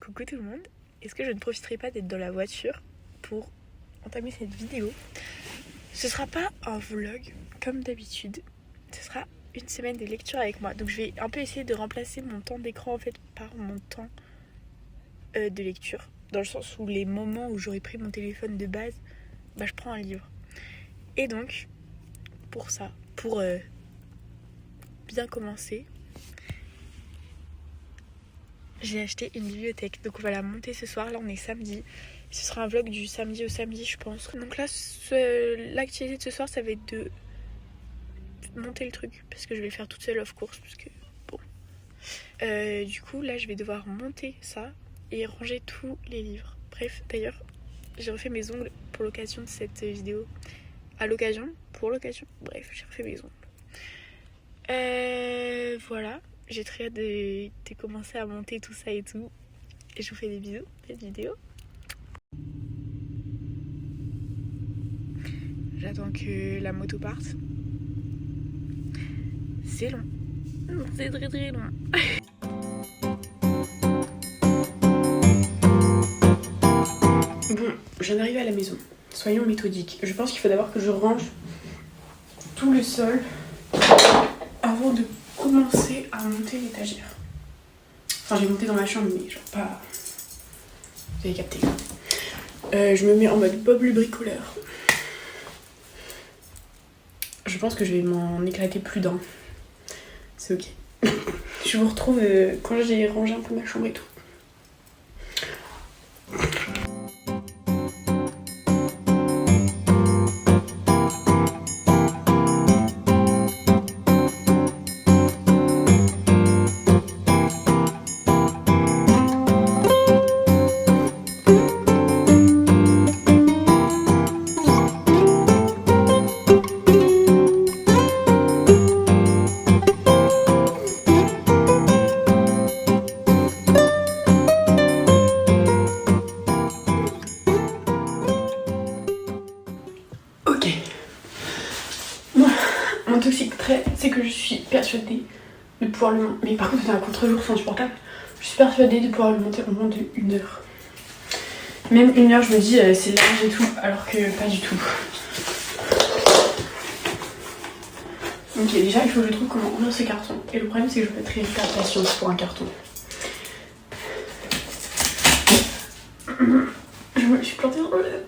Coucou tout le monde, est-ce que je ne profiterai pas d'être dans la voiture pour entamer cette vidéo? Ce sera pas un vlog comme d'habitude, ce sera une semaine de lecture avec moi. Donc je vais un peu essayer de remplacer mon temps d'écran en fait par mon temps de lecture. Dans le sens où les moments où j'aurais pris mon téléphone de base, je prends un livre. Et donc, pour ça, pour bien commencer, j'ai acheté une bibliothèque. Donc on va la monter ce soir. Là on est samedi. Ce sera un vlog du samedi au samedi je pense. Donc là l'activité de ce soir ça va être de monter le truc. Parce que je vais le faire toute seule of course. Parce que bon. Du coup là je vais devoir monter ça et ranger tous les livres. Bref, d'ailleurs j'ai refait mes ongles pour l'occasion de cette vidéo. Pour l'occasion. Bref, j'ai refait mes ongles. Voilà. J'ai très hâte de commencer à monter tout ça et tout. Et je vous fais des bisous, cette vidéo. J'attends que la moto parte. C'est long. C'est très très long. Bon, je viens d'arriver à la maison. Soyons méthodiques. Je pense qu'il faut d'abord que je range tout le sol avant de commencer à monter l'étagère. Enfin, j'ai monté dans ma chambre, mais genre pas... Vous avez capté. Je me mets en mode Bob le bricoleur. Je pense que je vais m'en éclater plus d'un. C'est ok. Je vous retrouve quand j'ai rangé un peu ma chambre et tout. Ok. Moi, mon toxique trait, c'est que je suis persuadée de pouvoir le monter. Mais par contre, c'est un contre-jour, c'est insupportable. Je suis persuadée de pouvoir le monter au moins de 1 heure. Même 1 heure, je me dis c'est large et tout, alors que pas du tout. Ok, déjà, il faut que je trouve comment ouvrir ce carton. Et le problème, c'est que je peux être très patience pour un carton. Je me suis plantée dans le...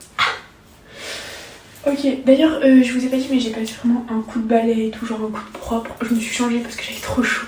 Ok, d'ailleurs, je vous ai pas dit, mais j'ai passé vraiment un coup de balai et tout, genre un coup de propre. Je me suis changée parce que j'avais trop chaud.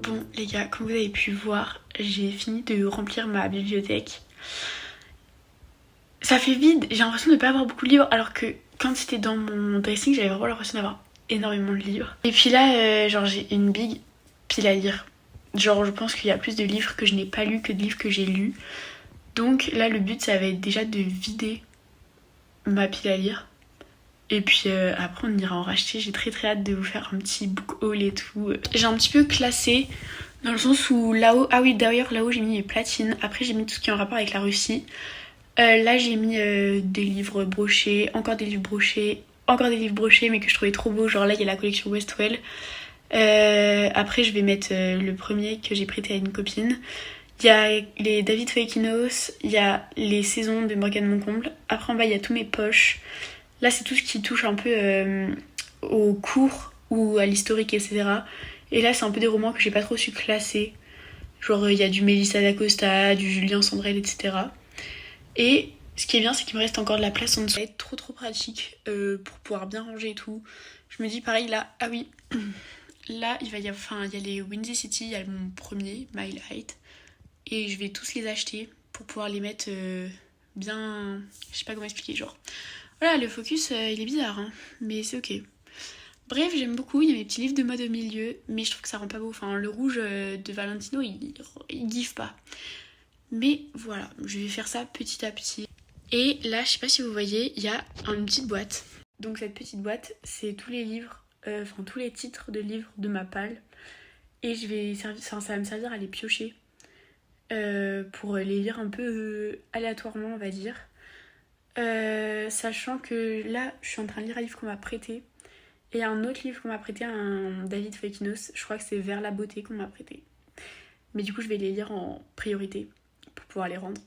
Bon les gars, comme vous avez pu voir, j'ai fini de remplir ma bibliothèque. Ça fait vide, j'ai l'impression de ne pas avoir beaucoup de livres, alors que quand c'était dans mon dressing, j'avais vraiment l'impression d'avoir énormément de livres. Et puis là, genre j'ai une big pile à lire. Genre je pense qu'il y a plus de livres que je n'ai pas lus que de livres que j'ai lus. Donc là le but ça va être déjà de vider ma pile à lire. Et puis après on ira en racheter. J'ai très très hâte de vous faire un petit book haul et tout. J'ai un petit peu classé dans le sens où là-haut... Ah oui d'ailleurs là-haut j'ai mis les platines. Après j'ai mis tout ce qui est en rapport avec la Russie. Là j'ai mis des livres brochés, encore des livres brochés, encore des livres brochés mais que je trouvais trop beaux. Genre là il y a la collection Westwell. Après je vais mettre le premier que j'ai prêté à une copine. Il y a les David Foekinos, il y a les saisons de Morgane Moncomble. Après en bas il y a tous mes poches. Là c'est tout ce qui touche un peu au cours ou à l'historique etc. Et là c'est un peu des romans que j'ai pas trop su classer. Genre il y a du Mélissa d'Acosta, du Julien Sandrel etc. Et ce qui est bien c'est qu'il me reste encore de la place en dessous. Ça va être trop pratique pour pouvoir bien ranger et tout. Je me dis pareil là, ah oui, là il y a les Windy City, il y a mon premier, Mile Height. Et je vais tous les acheter pour pouvoir les mettre bien... Je sais pas comment expliquer, genre... Voilà, le focus, il est bizarre, hein, mais c'est ok. Bref, j'aime beaucoup, il y a mes petits livres de mode au milieu, mais je trouve que ça rend pas beau. Enfin, le rouge de Valentino, il giffe pas. Mais voilà, je vais faire ça petit à petit. Et là, je sais pas si vous voyez, il y a une petite boîte. Donc cette petite boîte, c'est tous les livres, tous les titres de livres de ma palle. Et ça va me servir à les piocher pour les lire un peu aléatoirement, on va dire. Sachant que là, je suis en train de lire un livre qu'on m'a prêté. Et un autre livre qu'on m'a prêté, un David Foikinos, je crois que c'est Vers la beauté qu'on m'a prêté. Mais du coup, je vais les lire en priorité pour pouvoir les rendre.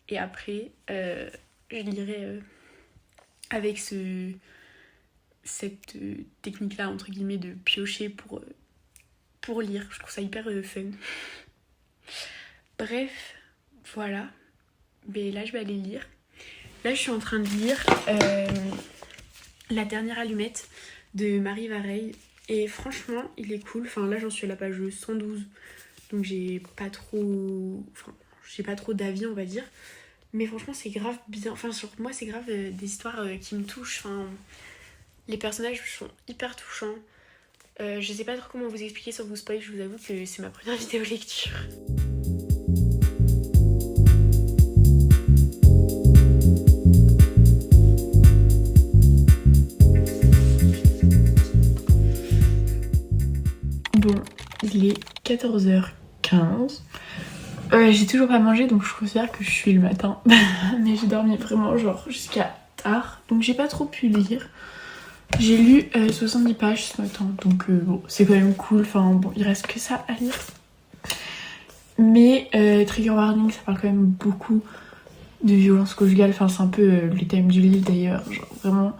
Et après, je lirai avec cette technique-là, entre guillemets, de piocher pour lire. Je trouve ça hyper fun. Bref, voilà. Mais là, je vais aller lire. Là, je suis en train de lire La dernière allumette de Marie Vareille. Et franchement, il est cool. Enfin, là, j'en suis à la page 112. Donc, j'ai pas trop d'avis, on va dire. Mais franchement, c'est grave bien. Enfin, sur moi, c'est grave des histoires qui me touchent. Enfin, les personnages sont hyper touchants. Je sais pas trop comment vous expliquer sans vous spoiler. Je vous avoue que c'est ma première vidéo lecture. Bon, il est 14h15. J'ai toujours pas mangé, donc je considère que je suis le matin. Mais j'ai dormi vraiment genre jusqu'à tard, donc j'ai pas trop pu lire. J'ai lu 70 pages ce matin, donc bon, c'est quand même cool. Enfin bon, il reste que ça à lire. Mais trigger warning, ça parle quand même beaucoup de violence conjugale. Enfin, c'est un peu le thème du livre d'ailleurs, genre vraiment.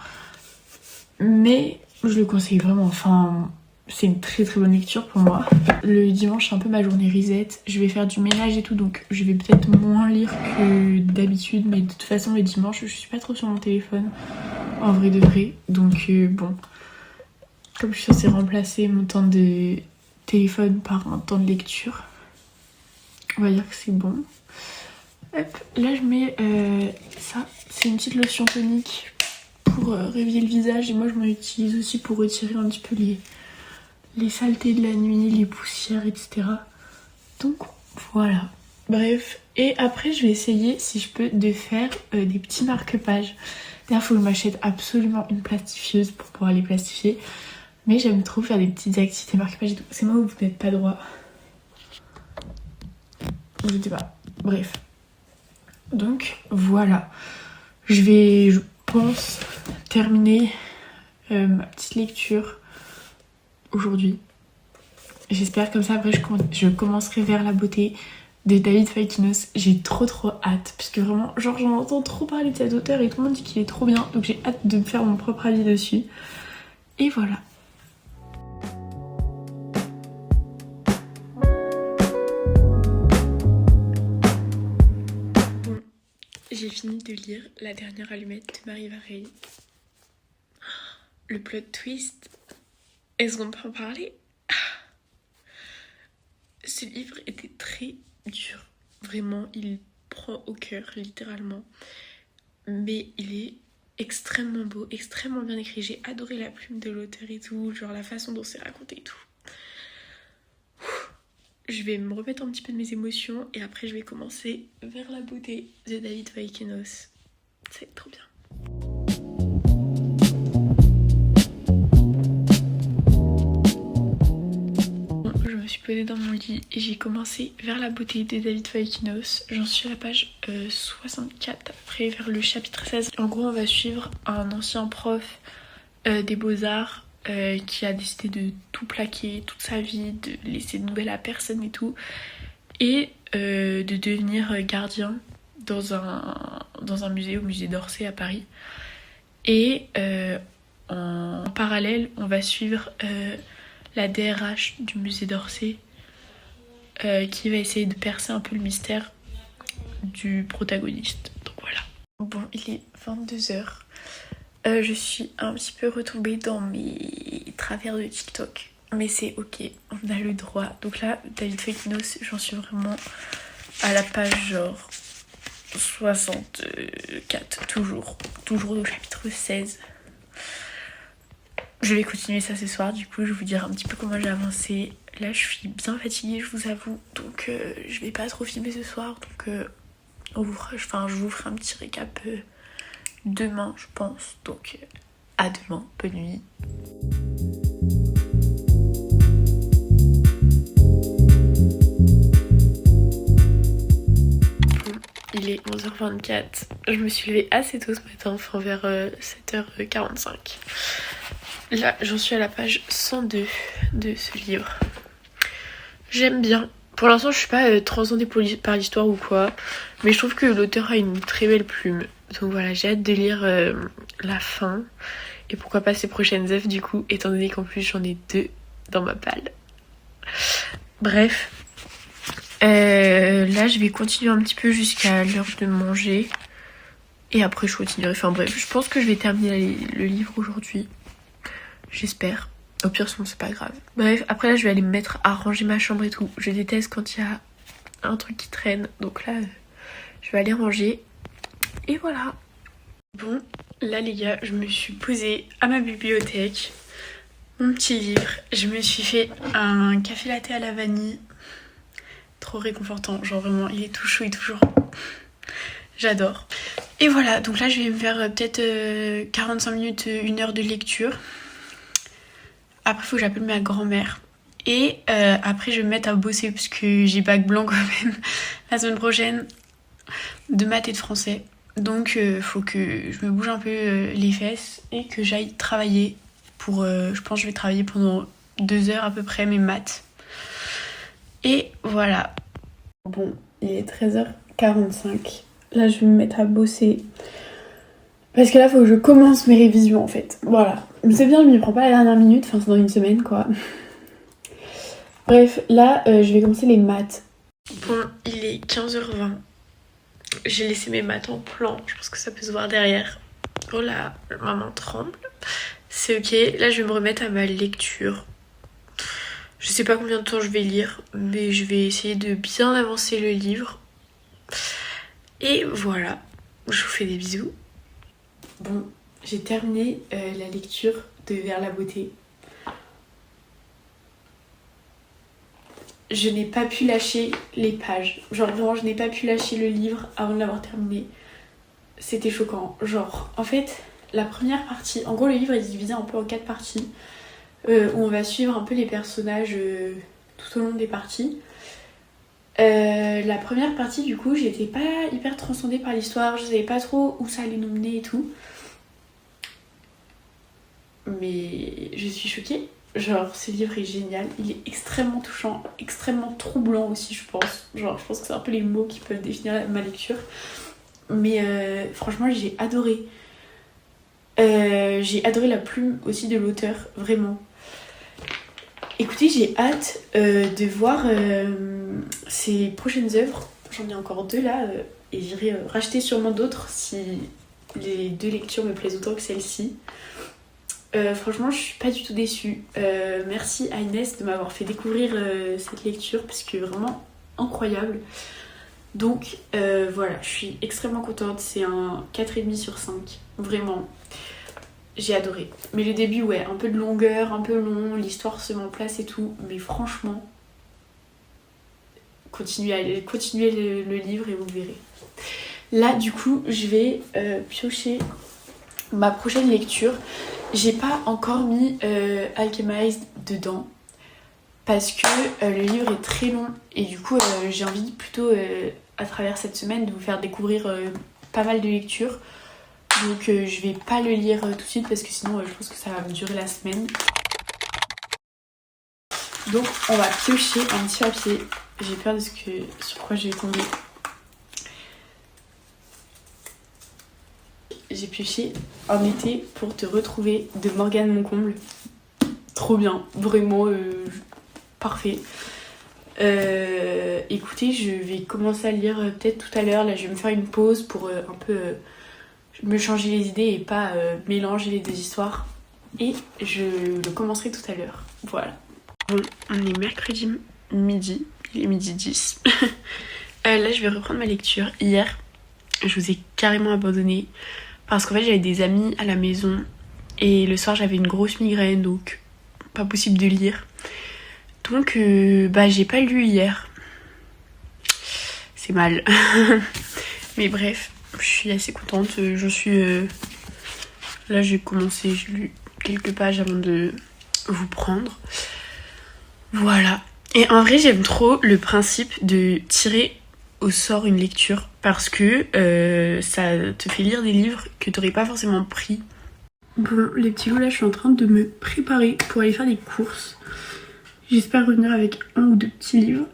Mais je le conseille vraiment. Enfin, c'est une très très bonne lecture pour moi. Le dimanche, c'est un peu ma journée reset. Je vais faire du ménage et tout, donc je vais peut-être moins lire que d'habitude. Mais de toute façon, le dimanche, je suis pas trop sur mon téléphone, en vrai de vrai. Donc bon, comme je suis censée remplacer mon temps de téléphone par un temps de lecture, on va dire que c'est bon. Hop, là je mets ça. C'est une petite lotion tonique pour réveiller le visage. Et moi, je m'en utilise aussi pour retirer un petit peu les saletés de la nuit, les poussières, etc. Donc voilà. Bref. Et après, je vais essayer, si je peux, de faire des petits marque-pages. D'ailleurs, il faut que je m'achète absolument une plastifieuse pour pouvoir les plastifier. Mais j'aime trop faire des petites activités marque-pages et tout. C'est moi où vous n'êtes pas droit. Je sais pas. Bref. Donc voilà. Je pense, terminer ma petite lecture aujourd'hui. J'espère, comme ça après je commencerai Vers la beauté de David Foikinos. J'ai trop hâte, puisque vraiment, genre j'en entends trop parler de cet auteur et tout le monde dit qu'il est trop bien, donc j'ai hâte de me faire mon propre avis dessus. Et voilà. Bon, j'ai fini de lire La dernière allumette de Marie Vareille. Le plot twist, est-ce qu'on peut en parler? Ce livre était très dur. Vraiment, il prend au cœur, littéralement. Mais il est extrêmement beau, extrêmement bien écrit. J'ai adoré la plume de l'auteur et tout, genre la façon dont c'est raconté et tout. Je vais me remettre un petit peu de mes émotions et après je vais commencer Vers la beauté de David Foikinos. C'est trop bien. Je me suis posée dans mon lit et j'ai commencé Vers la beauté de David Foikinos. J'en suis à la page 64, après vers le chapitre 16. En gros, on va suivre un ancien prof des beaux-arts qui a décidé de tout plaquer, toute sa vie, de laisser de nouvelles à personne et tout, et de devenir gardien dans un musée, au musée d'Orsay à Paris. Et en parallèle, on va suivre la DRH du musée d'Orsay qui va essayer de percer un peu le mystère du protagoniste. Donc voilà. Bon, il est 22h. Je suis un petit peu retombée dans mes travers de TikTok. Mais c'est ok, on a le droit. Donc là, David Foikinos, j'en suis vraiment à la page genre 64, toujours au chapitre 16. Je vais continuer ça ce soir, du coup je vais vous dire un petit peu comment j'ai avancé. Là je suis bien fatiguée, je vous avoue, donc je vais pas trop filmer ce soir, donc je vous ferai un petit récap demain je pense. Donc à demain, bonne nuit. Il est 11h24. Je me suis levée assez tôt ce matin, enfin vers 7h45. Là, j'en suis à la page 102 de ce livre. J'aime bien. Pour l'instant, je suis pas transcendée par l'histoire ou quoi, mais je trouve que l'auteur a une très belle plume. Donc voilà, j'ai hâte de lire la fin. Et pourquoi pas ses prochaines œuvres du coup, étant donné qu'en plus j'en ai 2 dans ma palle. Bref. Là, je vais continuer un petit peu jusqu'à l'heure de manger. Et après, je continuerai. Enfin bref, je pense que je vais terminer le livre aujourd'hui. J'espère. Au pire, sinon, c'est pas grave. Bref, après là, je vais aller me mettre à ranger ma chambre et tout. Je déteste quand il y a un truc qui traîne. Donc là, je vais aller ranger. Et voilà. Bon, là les gars, je me suis posée à ma bibliothèque. Mon petit livre. Je me suis fait un café latte à la vanille. Trop réconfortant, genre vraiment il est tout chaud et toujours. J'adore. Et voilà, donc là je vais me faire peut-être 45 minutes, 1 heure de lecture. Après il faut que j'appelle ma grand-mère. Et après je vais me mettre à bosser parce que j'ai bac blanc quand même la semaine prochaine de maths et de français. Donc faut que je me bouge un peu les fesses et que j'aille travailler pour... je pense que je vais travailler pendant 2 heures à peu près mes maths. Et voilà. Bon, il est 13h45. Là, je vais me mettre à bosser. Parce que là, il faut que je commence mes révisions, en fait. Voilà. Mais c'est bien, je m'y prends pas à la dernière minute. Enfin, c'est dans une semaine, quoi. Bref, là, je vais commencer les maths. Bon, il est 15h20. J'ai laissé mes maths en plan. Je pense que ça peut se voir derrière. Oh là, ma main tremble. C'est ok. Là, je vais me remettre à ma lecture. Je sais pas combien de temps je vais lire, mais je vais essayer de bien avancer le livre. Et voilà, je vous fais des bisous. Bon, j'ai terminé la lecture de Vers la beauté. Je n'ai pas pu lâcher les pages. Genre vraiment, je n'ai pas pu lâcher le livre avant de l'avoir terminé. C'était choquant. Genre, en fait, la première partie... En gros, le livre est divisé un peu en 4 parties. Où on va suivre un peu les personnages tout au long des parties. La première partie, du coup, j'étais pas hyper transcendée par l'histoire, je savais pas trop où ça allait nous mener et tout. Mais je suis choquée. Genre, ce livre est génial, il est extrêmement touchant, extrêmement troublant aussi, je pense. Genre, je pense que c'est un peu les mots qui peuvent définir ma lecture. Mais franchement, j'ai adoré. J'ai adoré la plume aussi de l'auteur, vraiment. Écoutez, j'ai hâte de voir ses prochaines œuvres. J'en ai encore 2 là, et j'irai racheter sûrement d'autres si les 2 lectures me plaisent autant que celle-ci. Franchement, je suis pas du tout déçue. Merci à Inès de m'avoir fait découvrir cette lecture parce que vraiment incroyable. Donc voilà, je suis extrêmement contente. C'est un 4,5 sur 5, vraiment. J'ai adoré. Mais le début, ouais, un peu de longueur, un peu long, l'histoire se met en place et tout. Mais franchement, continuez le livre et vous verrez. Là, du coup, je vais piocher ma prochaine lecture. J'ai pas encore mis Alchemized dedans. Parce que le livre est très long. Et du coup, j'ai envie plutôt, à travers cette semaine, de vous faire découvrir pas mal de lectures. Donc je vais pas le lire tout de suite parce que sinon je pense que ça va me durer la semaine. Donc on va piocher un petit papier. J'ai peur de sur quoi je vais tomber. J'ai pioché Un été pour te retrouver de Morgane Moncomble. Trop bien, vraiment parfait. Écoutez, je vais commencer à lire peut-être tout à l'heure. Là je vais me faire une pause pour un peu... me changer les idées et pas mélanger les 2 histoires. Et je le commencerai tout à l'heure. Voilà. Bon, on est mercredi midi. Il est midi 10. Là, je vais reprendre ma lecture. Hier, je vous ai carrément abandonné. Parce qu'en fait, j'avais des amis à la maison. Et le soir, j'avais une grosse migraine. Donc, pas possible de lire. Donc, j'ai pas lu hier. C'est mal. Mais bref. je suis assez contente. Je suis... Là j'ai commencé, j'ai lu quelques pages avant de vous prendre. Voilà. Et en vrai j'aime trop le principe de tirer au sort une lecture parce que ça te fait lire des livres que t'aurais pas forcément pris. Bon les petits loups, là je suis en train de me préparer pour aller faire des courses. J'espère revenir avec un ou deux petits livres.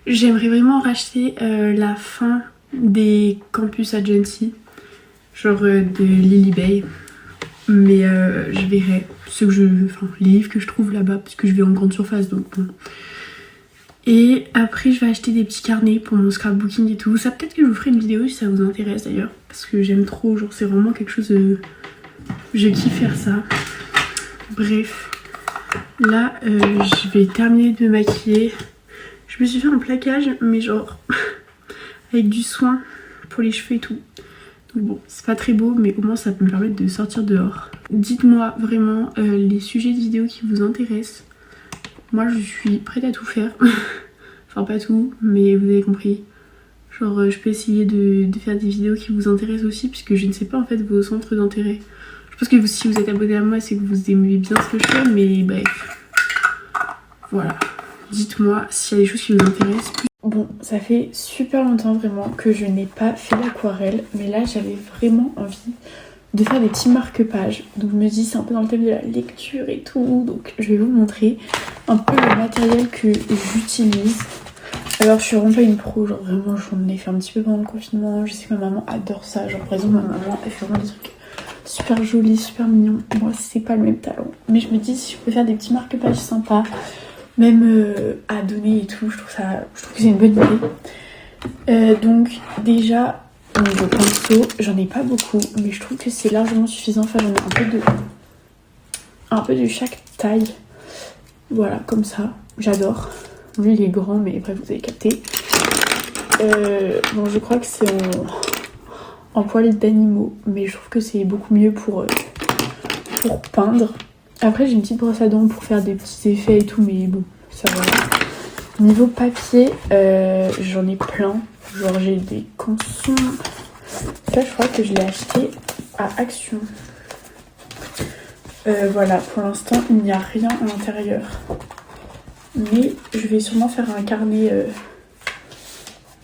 J'aimerais vraiment racheter la fin des campus agency, genre de Lily Bay. Mais je verrai les livres que je trouve là-bas, parce que je vais en grande surface, donc bon. Et après je vais acheter des petits carnets pour mon scrapbooking et tout. Ça peut-être que je vous ferai une vidéo si ça vous intéresse d'ailleurs, parce que j'aime trop, genre c'est vraiment quelque chose de... Je kiffe faire ça. Bref, là je vais terminer de me maquiller. Je me suis fait un plaquage, mais genre avec du soin pour les cheveux et tout. Donc bon, c'est pas très beau, mais au moins ça peut me permettre de sortir dehors. Dites-moi vraiment les sujets de vidéos qui vous intéressent. Moi je suis prête à tout faire. Enfin pas tout, mais vous avez compris. Genre je peux essayer de faire des vidéos qui vous intéressent aussi, puisque je ne sais pas en fait vos centres d'intérêt. Je pense que si vous êtes abonné à moi, c'est que vous aimez bien ce que je fais, mais bref. Voilà. Dites-moi s'il y a des choses qui vous intéressent. Bon, ça fait super longtemps vraiment que je n'ai pas fait l'aquarelle, mais là j'avais vraiment envie de faire des petits marque-pages. Donc je me dis c'est un peu dans le thème de la lecture et tout, donc je vais vous montrer un peu le matériel que j'utilise. Alors je suis vraiment pas une pro, genre vraiment j'en ai fait un petit peu pendant le confinement, je sais que ma maman adore ça, genre par exemple ma maman elle fait vraiment des trucs super jolis, super mignons. Moi c'est pas le même talent, mais je me dis si je peux faire des petits marque-pages sympas, même à donner et tout, je trouve que c'est une bonne idée. Donc déjà au niveau pinceau, j'en ai pas beaucoup, mais je trouve que c'est largement suffisant. Enfin j'en ai un peu de chaque taille. Voilà, comme ça, j'adore. Lui il est grand, mais bref vous avez capté. Bon je crois que c'est en poil d'animaux, mais je trouve que c'est beaucoup mieux pour peindre. Après j'ai une petite brosse à dents pour faire des petits effets et tout, mais bon, ça va. Niveau papier, j'en ai plein. Genre j'ai des cançons. Ça je crois que je l'ai acheté à Action. Voilà, pour l'instant il n'y a rien à l'intérieur. Mais je vais sûrement faire un carnet.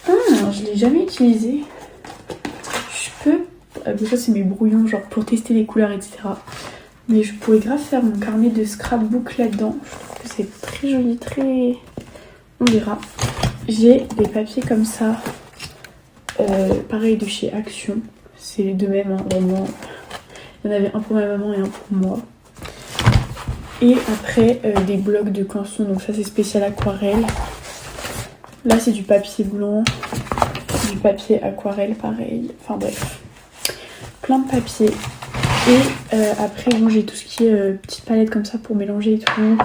Ah, je l'ai jamais utilisé. Je peux... Des fois c'est mes brouillons, genre pour tester les couleurs, etc. Mais je pourrais grave faire mon carnet de scrapbook là-dedans. Je trouve que c'est très joli, très... On verra. J'ai des papiers comme ça. Pareil de chez Action. C'est les deux mêmes, hein, vraiment. Il y en avait un pour ma maman et un pour moi. Et après, des blocs de canson. Donc ça, c'est spécial aquarelle. Là, c'est du papier blanc. Du papier aquarelle, pareil. Enfin bref. Plein de papiers. Et après, bon, j'ai tout ce qui est petite palette comme ça pour mélanger et tout.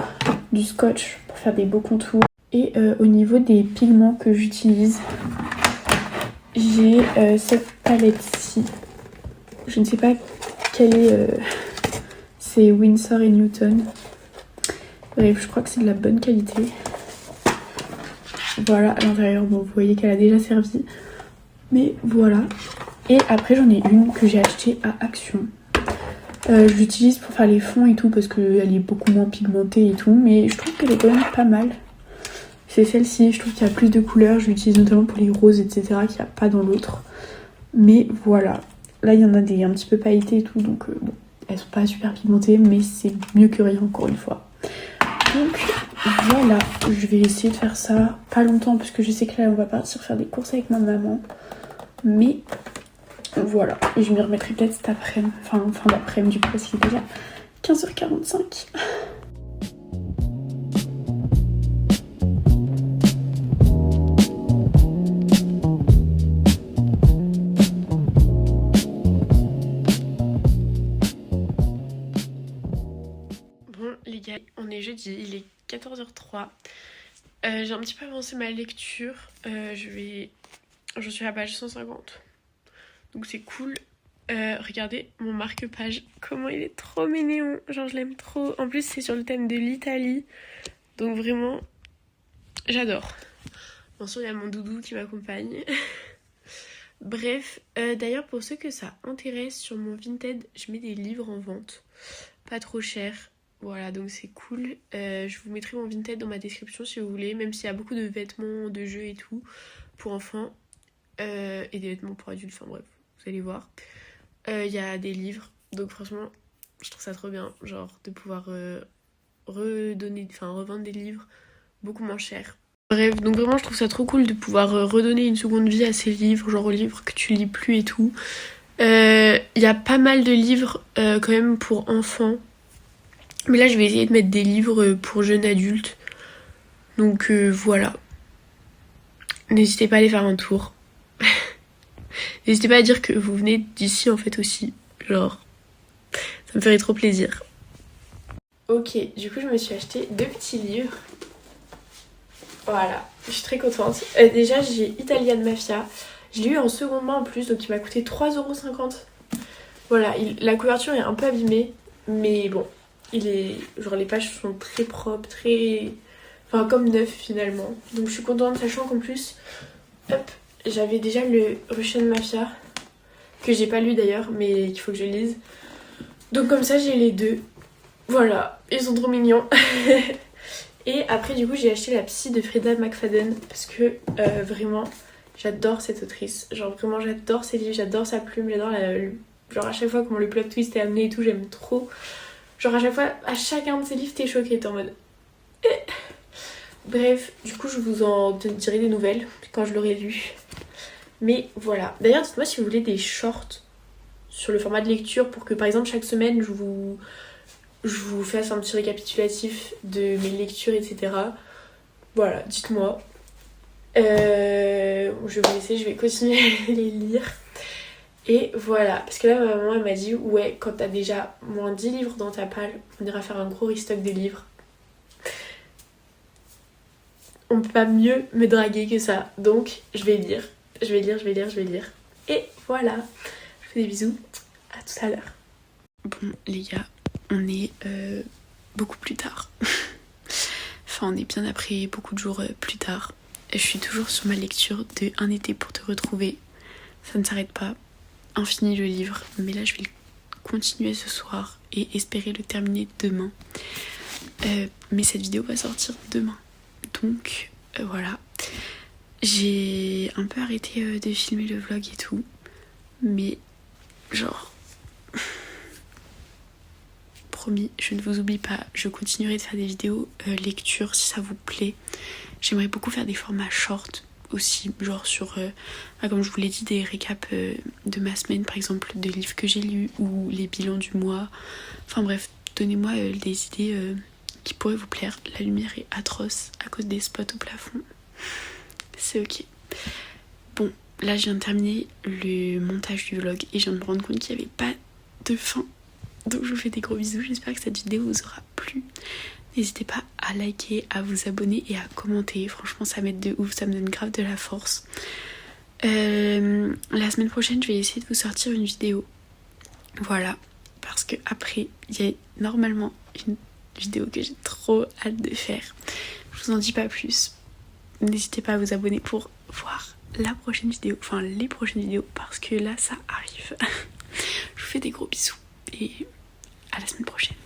Du scotch pour faire des beaux contours. Et au niveau des pigments que j'utilise, j'ai cette palette-ci. Je ne sais pas quelle est... c'est Winsor et Newton. Bref, je crois que c'est de la bonne qualité. Voilà, à l'intérieur, bon, vous voyez qu'elle a déjà servi. Mais voilà. Et après, j'en ai une que j'ai achetée à Action. Je l'utilise pour faire les fonds et tout parce qu'elle est beaucoup moins pigmentée et tout. Mais je trouve qu'elle est quand même pas mal. C'est celle-ci, je trouve qu'il y a plus de couleurs. Je l'utilise notamment pour les roses, etc. qu'il n'y a pas dans l'autre. Mais voilà. Là, il y en a des un petit peu pailletées et tout. Donc bon, elles sont pas super pigmentées. Mais c'est mieux que rien, encore une fois. Donc voilà, je vais essayer de faire ça pas longtemps parce que je sais que là on va partir faire des courses avec ma maman. Mais voilà, et je m'y remettrai peut-être cet après-midi, fin d'après-midi du coup parce qu'il est déjà 15h45. Bon les gars, on est jeudi, il est 14h03. J'ai un petit peu avancé ma lecture. Je suis à la page 150. Donc c'est cool. Regardez mon marque-page. Comment il est trop mignon. Genre je l'aime trop. En plus c'est sur le thème de l'Italie. Donc vraiment, j'adore. Bien sûr il y a mon doudou qui m'accompagne. Bref, d'ailleurs pour ceux que ça intéresse, sur mon Vinted, je mets des livres en vente, pas trop cher. Voilà, donc c'est cool. Je vous mettrai mon Vinted dans ma description si vous voulez, même s'il y a beaucoup de vêtements, de jeux et tout, pour enfants, et des vêtements pour adultes, enfin bref, vous allez voir. Il y a des livres, donc franchement, je trouve ça trop bien, genre de pouvoir revendre des livres beaucoup moins cher. Bref, donc vraiment je trouve ça trop cool de pouvoir redonner une seconde vie à ces livres, genre aux livres que tu lis plus et tout. Il y a pas mal de livres quand même pour enfants. Mais là je vais essayer de mettre des livres pour jeunes adultes. Donc voilà. N'hésitez pas à aller faire un tour. N'hésitez pas à dire que vous venez d'ici en fait aussi. Genre, ça me ferait trop plaisir. Ok, du coup je me suis acheté 2 petits livres. Voilà, je suis très contente. Déjà, j'ai Italian Mafia. Je l'ai eu en seconde main en plus, donc il m'a coûté 3,50€. Voilà, la couverture est un peu abîmée, mais bon, genre les pages sont très propres, très... Enfin, comme neuf finalement. Donc je suis contente, sachant qu'en plus, hop, j'avais déjà le Russian Mafia, que j'ai pas lu d'ailleurs, mais qu'il faut que je lise. Donc comme ça, j'ai les deux. Voilà, ils sont trop mignons. Et après du coup j'ai acheté La Psy de Frida McFadden parce que vraiment j'adore cette autrice. Genre vraiment j'adore ses livres, j'adore sa plume, j'adore genre à chaque fois comment le plot twist est amené et tout, j'aime trop. Genre à chaque fois, à chacun de ses livres t'es choquée, t'es en mode... Bref, du coup je vous en dirai des nouvelles quand je l'aurai lu. Mais voilà. D'ailleurs dites-moi si vous voulez des shorts sur le format de lecture pour que par exemple chaque semaine je vous fasse un petit récapitulatif de mes lectures, etc. Voilà, dites-moi. Je vais vous laisser, je vais continuer à les lire. Et voilà, parce que là ma maman elle m'a dit ouais, quand t'as déjà moins 10 livres dans ta palle, on ira faire un gros restock de livres. On peut pas mieux me draguer que ça, donc je vais lire. Je vais lire. Et voilà, je vous fais des bisous, à tout à l'heure. Bon les gars, on est beaucoup plus tard. Enfin on est bien après beaucoup de jours plus tard. Je suis toujours sur ma lecture de Un été pour te retrouver. Ça ne s'arrête pas. Infini le livre. Mais là je vais le continuer ce soir et espérer le terminer demain. Mais cette vidéo va sortir demain. Donc voilà. J'ai un peu arrêté de filmer le vlog et tout. Mais genre... Promis, je ne vous oublie pas. Je continuerai de faire des vidéos lecture si ça vous plaît. J'aimerais beaucoup faire des formats short aussi, genre sur, comme je vous l'ai dit, des récaps de ma semaine, par exemple, de livres que j'ai lus ou les bilans du mois. Enfin bref, donnez-moi des idées qui pourraient vous plaire. La lumière est atroce à cause des spots au plafond. C'est ok. Bon, là je viens de terminer le montage du vlog et je viens de me rendre compte qu'il n'y avait pas de fin. Donc je vous fais des gros bisous, j'espère que cette vidéo vous aura plu. N'hésitez pas à liker, à vous abonner et à commenter. Franchement, ça m'aide de ouf, ça me donne grave de la force. La semaine prochaine, je vais essayer de vous sortir une vidéo. Voilà, parce que après, il y a normalement une vidéo que j'ai trop hâte de faire. Je vous en dis pas plus. N'hésitez pas à vous abonner pour voir la prochaine vidéo, enfin les prochaines vidéos, parce que là, ça arrive. Je vous fais des gros bisous et à la semaine prochaine.